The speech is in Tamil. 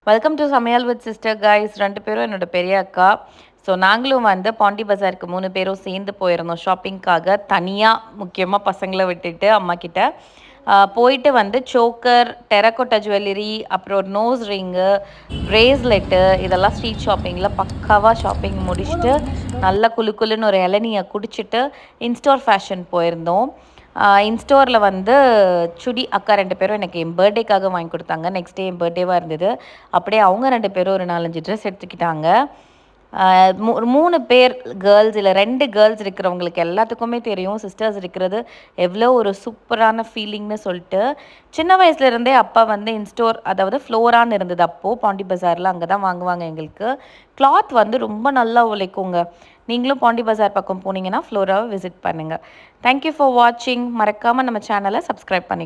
வெல்கம் டு சமையல் வித் சிஸ்டர் கைஸ். 2 பேரும் என்னோட பெரிய அக்கா. ஸோ நாங்களும் வந்து பாண்டி பஜாருக்கு 3 பேரும் சேர்ந்து போயிருந்தோம் ஷாப்பிங்க்காக. தனியாக முக்கியமாக பசங்களை விட்டுட்டு அம்மா கிட்ட போயிட்டு வந்து சோக்கர், டெரக்கோட்டா ஜுவல்லரி, அப்புறம் ஒரு நோஸ் ரிங்கு, பிரேஸ்லெட்டு இதெல்லாம் ஸ்ட்ரீட் ஷாப்பிங்கில் பக்காவாக ஷாப்பிங் முடிச்சுட்டு நல்லா குளு குளுன்னு ஒரு இளநியை குடிச்சிட்டு இன்ஸ்டோர் ஃபேஷன் போயிருந்தோம். இன்ஸ்டோரில் வந்து சுடி அக்கா 2 பேரும் எனக்கு என் பர்த்டேக்காக வாங்கி கொடுத்தாங்க. நெக்ஸ்ட் டே என் பர்த்டேவாக இருந்தது. அப்படியே அவங்க 2 பேரும் ஒரு 4-5 ட்ரெஸ் எடுத்துக்கிட்டாங்க. 3 பேர் கேர்ள்ஸ் இல்லை 2 கேர்ள்ஸ் இருக்கிறவங்களுக்கு எல்லாத்துக்குமே தெரியும் சிஸ்டர்ஸ் இருக்கிறது எவ்வளோ ஒரு சூப்பரான ஃபீலிங்னு சொல்லிட்டு. சின்ன வயசுலேருந்தே அப்பா வந்து இன்ஸ்டோர், அதாவது ஃப்ளோரான்னு இருந்தது அப்போது பாண்டி பஜாரில், அங்கே தான் வாங்குவாங்க எங்களுக்கு. கிளாத் வந்து ரொம்ப நல்லா உழைக்குங்க. நீங்களும் பாண்டி பஜார் பக்கம் போனீங்கன்னா ஃப்ளோராவை விசிட் பண்ணுங்கள். தேங்க்யூ ஃபார் வாட்சிங். மறக்காமல் நம்ம சேனலை சப்ஸ்கிரைப் பண்ணி